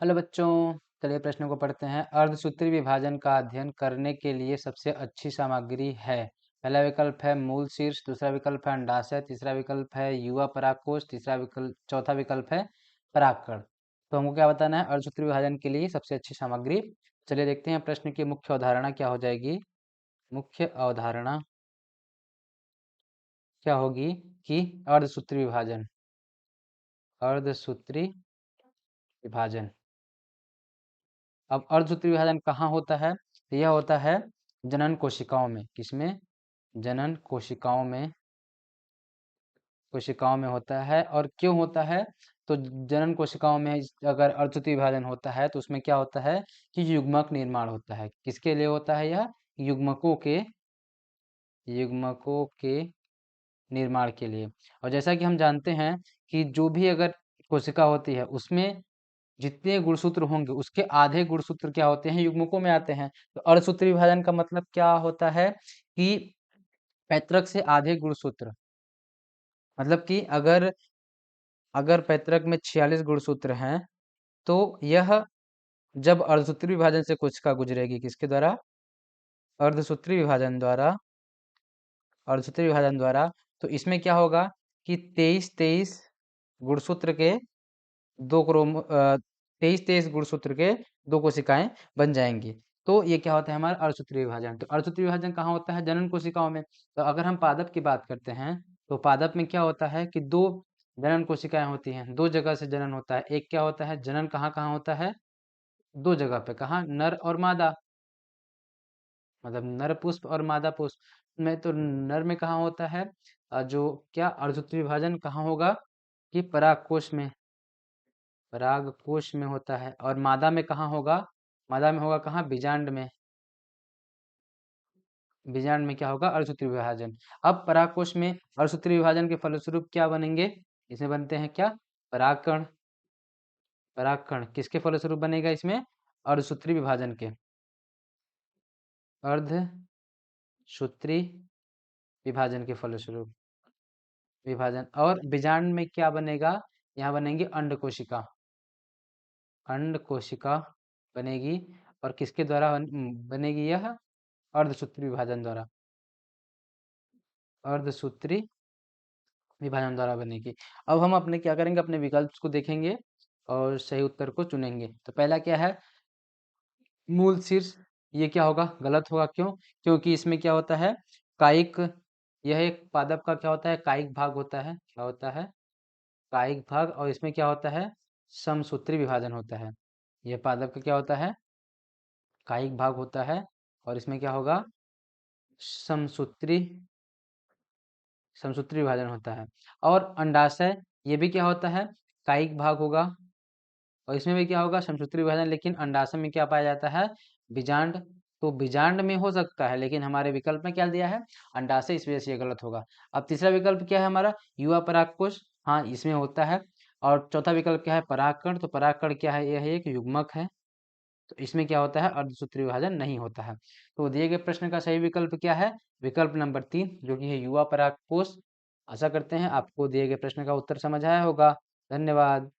Hello बच्चों, चलिए प्रश्नों को पढ़ते हैं। अर्धसूत्री विभाजन का अध्ययन करने के लिए सबसे अच्छी सामग्री है। पहला विकल्प है मूल शीर्ष, दूसरा विकल्प है अंडाशय, तीसरा विकल्प है युवा परागकोश, चौथा विकल्प है परागकण। तो हमको क्या बताना है अर्धसूत्री विभाजन के लिए सबसे अच्छी सामग्री। चलिए देखते हैं प्रश्न की मुख्य अवधारणा क्या हो जाएगी। मुख्य अवधारणा क्या होगी कि अर्धसूत्री विभाजन, अर्धसूत्री विभाजन। अब अर्धसूत्री विभाजन कहाँ होता है? तो यह होता है जनन कोशिकाओं में। किसमें? जनन कोशिकाओं में होता है। और क्यों होता है? तो जनन कोशिकाओं में अगर अर्धसूत्री विभाजन होता है तो उसमें क्या होता है कि युग्मक निर्माण होता है। किसके लिए होता है यह? युग्मकों के निर्माण के लिए। और जैसा कि हम जानते हैं कि जो भी अगर कोशिका होती है उसमें जितने गुणसूत्र होंगे उसके आधे गुणसूत्र क्या होते हैं? युग्मकों में आते हैं। तो अर्धसूत्री विभाजन का मतलब क्या होता है कि पैतृक से आधे गुणसूत्र, मतलब कि अगर अगर पैतृक में 46 गुणसूत्र हैं तो यह जब अर्धसूत्री विभाजन से कोशिका गुजरेगी, किसके द्वारा? अर्धसूत्री विभाजन द्वारा। अर्धसूत्री विभाजन द्वारा तो इसमें क्या होगा कि 23 गुणसूत्र के दो क्रोम 23 गुणसूत्र के दो कोशिकाएं बन जाएंगी। तो ये क्या होता है हमारा अर्धसूत्री विभाजन। तो अर्धसूत्री विभाजन कहाँ होता है? जनन कोशिकाओं में। तो अगर हम पादप की बात करते हैं तो पादप में क्या होता है कि दो जनन कोशिकाएं होती हैं, दो जगह से जनन होता है। एक क्या होता है जनन कहाँ कहाँ होता है? दो जगह पे। कहाँ? नर और मादा, मतलब नर पुष्प और मादा पुष्प में। तो नर में कहाँ होता है जो क्या अर्धसूत्री विभाजन कहाँ होगा कि परागकोश में, परागकोश में होता है। और मादा में कहाँ होगा? मादा में होगा कहाँ? बीजांड में। बीजांड में क्या होगा? अर्धसूत्री विभाजन। अब परागकोश में अर्धसूत्री विभाजन के फलस्वरूप क्या बनेंगे? इसमें बनते हैं क्या? परागकण। परागकण किसके फलस्वरूप बनेगा? इसमें अर्धसूत्री विभाजन के, अर्धसूत्री विभाजन के फलस्वरूप विभाजन। और बीजांड में क्या बनेगा? यहाँ बनेंगे अंड कोशिका। अंड कोशिका बनेगी। और किसके द्वारा बनेगी यह? अर्धसूत्री विभाजन द्वारा। अर्धसूत्री विभाजन द्वारा बनेगी। अब हम अपने क्या करेंगे, अपने विकल्प को देखेंगे और सही उत्तर को चुनेंगे। तो पहला क्या है? मूल शीर्ष। ये क्या होगा? गलत होगा। क्यों? क्योंकि इसमें क्या होता है कायिक, यह एक पादप का क्या होता है? कायिक भाग होता है। क्या होता है? कायिक भाग। और इसमें क्या होता है? समसूत्री विभाजन होता है। यह पादप का क्या होता है? कायिक भाग होता है। और इसमें क्या होगा? समसूत्री समसूत्री विभाजन होता है। और अंडाशय, ये भी क्या होता है? कायिक भाग होगा। और इसमें भी क्या होगा? समसूत्री विभाजन। लेकिन अंडाशय में क्या पाया जाता है? बीजांड। तो बीजांड में हो सकता है, लेकिन हमारे विकल्प में क्या दिया है? अंडाशय। इस वजह से ये गलत होगा। अब तीसरा विकल्प क्या है हमारा? युवा परागकोश। हाँ, इसमें होता है। और चौथा विकल्प क्या है? परागकण। तो परागकण क्या है? यह एक युग्मक है। तो इसमें क्या होता है? अर्धसूत्री विभाजन नहीं होता है। तो दिए गए प्रश्न का सही विकल्प क्या है? विकल्प नंबर 3, जो कि है युवा परागकोश। आशा करते हैं आपको दिए गए प्रश्न का उत्तर समझ आया होगा। धन्यवाद।